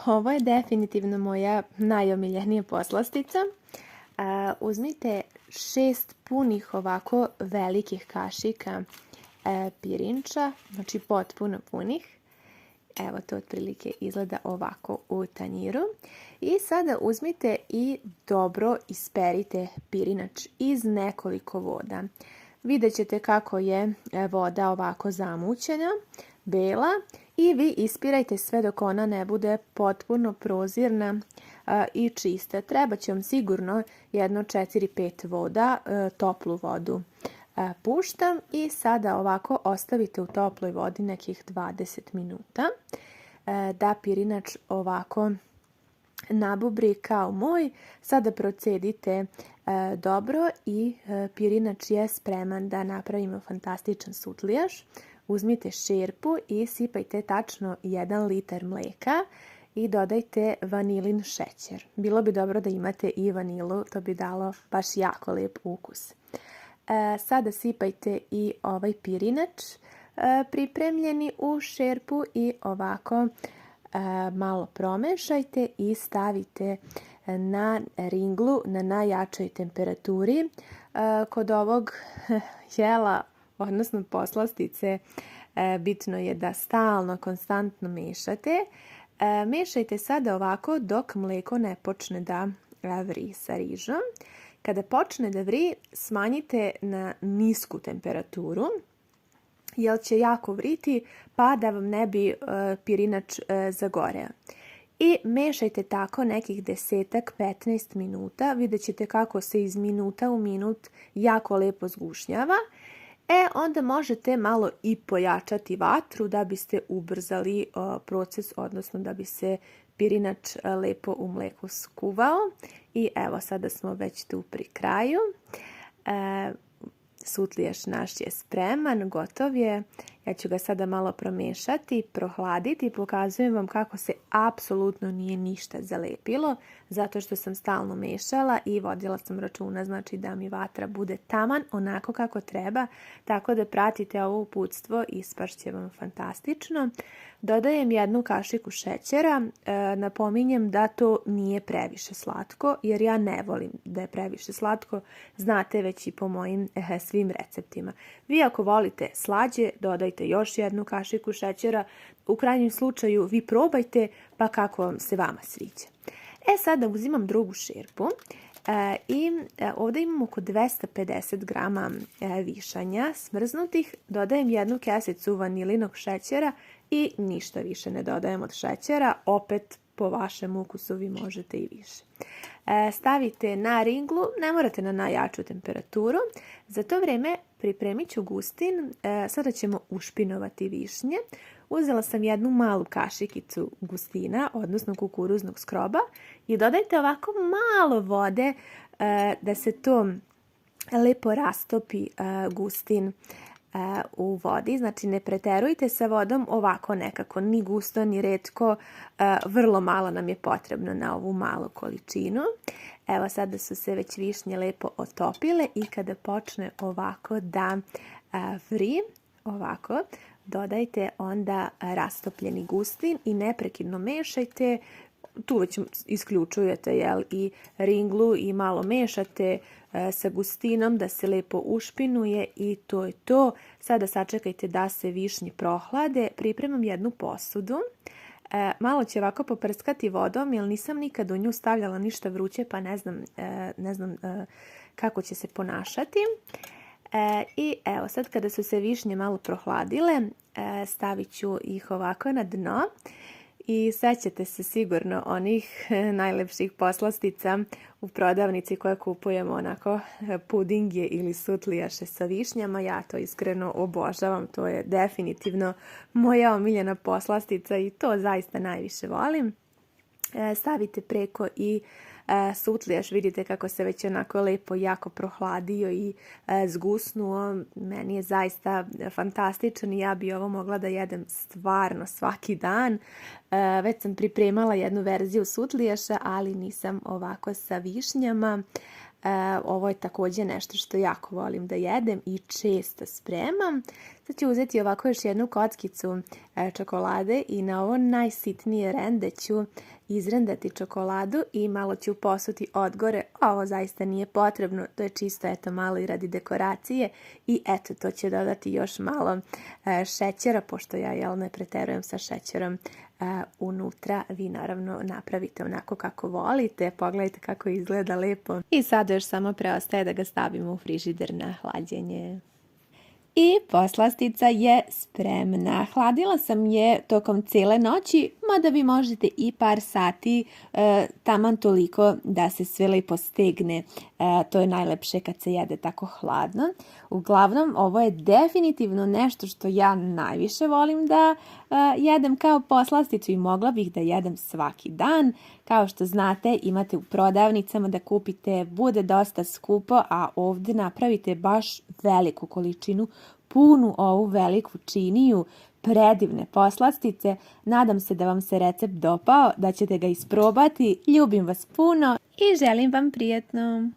Ovo je definitivno moja najomiljenija poslastica. Uzmite 6 punih ovako velikih kašika pirinča, znači potpuno punih. Evo to otprilike izgleda ovako u tanjiru. I sada uzmite i dobro isperite pirinač iz nekoliko voda. Vidjet ćete kako je voda ovako zamućena, bela, i vi ispirajte sve dok ona ne bude potpuno prozirna i čista. Treba će vam sigurno jedno 4-5 voda, toplu vodu puštam i sada ovako ostavite u toploj vodi nekih 20 minuta da pirinač ovako nabubri kao moj. Sada procedite dobro i pirinač je spreman da napravimo fantastičan sutlijaš. Uzmite šerpu i sipajte tačno 1 litar mleka i dodajte vanilin šećer. Bilo bi dobro da imate i vanilu, to bi dalo baš jako lijep ukus. Sada sipajte i ovaj pirinač pripremljeni u šerpu i ovako malo promešajte i stavite na ringlu na najjačoj temperaturi. Kod ovog jela, odnosno poslastice, bitno je da stalno, konstantno mešate. Mešajte sada ovako dok mleko ne počne da vri sa rižom. Kada počne da vri, smanjite na nisku temperaturu, jer će jako vriti, pa da vam ne bi pirinač zagoreo. I mešajte tako nekih 10-15 minuta. Vidjet ćete kako se iz minuta u minut jako lepo zgušnjava. Onda možete malo i pojačati vatru da biste ubrzali proces, odnosno da bi se pirinač lepo u mleku skuvao. I evo, sada smo već tu pri kraju. Sutlijaš naš je spreman, gotov je. Ja ću ga sada malo promešati, prohladiti. Pokazujem vam kako se apsolutno nije ništa zalepilo, zato što sam stalno mešala i vodila sam računa, znači da mi vatra bude taman onako kako treba. Tako da pratite ovo uputstvo, ispašće vam fantastično. Dodajem 1 kašiku šećera. Napominjem da to nije previše slatko, jer ja ne volim da je previše slatko. Znate već i po mojim svim receptima. Vi ako volite slađe, dodajte još 1 kašiku šećera. U krajnjem slučaju vi probajte pa kako vam se vama sviđa. Sada uzimam drugu šerpu i ovdje imam oko 250 grama višanja smrznutih. Dodajem 1 kesicu vanilinog šećera i ništa više ne dodajem od šećera. Opet po vašem ukusu vi možete i više. Stavite na ringlu, ne morate na najjaču temperaturu. Za to vrijeme pripremit ću gustin. Sada ćemo ušpinovati višnje. Uzela sam 1 malu kašikicu gustina, odnosno kukuruznog skroba, i dodajte ovako malo vode da se to lepo rastopi gustin u vodi. Znači ne preterujte sa vodom, ovako nekako ni gusto ni retko, vrlo malo nam je potrebno na ovu malu količinu. Evo, sada su se već višnje lepo otopile i kada počne ovako da vri, ovako, dodajte onda rastopljeni gustin i neprekidno mešajte. Tu već isključujete i ringlu i malo mešate sa gustinom da se lepo ušpinuje i to je to. Sada sačekajte da se višnje prohlade. Pripremam 1 posudu. Malo će ovako poprskati vodom, jer nisam nikad u nju stavljala ništa vruće, pa ne znam kako će se ponašati. I evo, sad kada su se višnje malo prohladile, stavit ću ih ovako na dno. I sećate se sigurno onih najlepših poslastica u prodavnici koje kupujemo, onako pudinge ili sutlijaše sa višnjama. Ja to iskreno obožavam, to je definitivno moja omiljena poslastica i to zaista najviše volim. Stavite preko i sutlijaš, vidite kako se već onako lepo jako prohladio i zgusnuo. Meni je zaista fantastičan i ja bi ovo mogla da jedem stvarno svaki dan. Već sam pripremala 1 verziju sutlijaša, ali nisam ovako sa višnjama. Ovo je također nešto što jako volim da jedem i često spremam. Sad ću uzeti ovako još jednu kockicu čokolade i na ovo najsitnije rende ću izrendati čokoladu i malo ću posuti odgore. Ovo zaista nije potrebno, to je čisto eto malo i radi dekoracije i eto to će dodati još malo šećera, pošto ja ne preterujem sa šećerom unutra. Vi naravno napravite onako kako volite, pogledajte kako izgleda lepo. I sada još samo preostaje da ga stavimo u frižider na hlađenje. I poslastica je spremna. Hladila sam je tokom cijele noći, mada vi možete i par sati, taman toliko da se sve lepo stegne. To je najlepše kad se jede tako hladno. Uglavnom, ovo je definitivno nešto što ja najviše volim da jedem kao poslasticu i mogla bih da jedem svaki dan. Kao što znate, imate u prodavnicama da kupite, bude dosta skupo, a ovdje napravite baš veliku količinu, punu ovu veliku činiju, predivne poslastice. Nadam se da vam se recept dopao, da ćete ga isprobati. Ljubim vas puno i želim vam prijetno!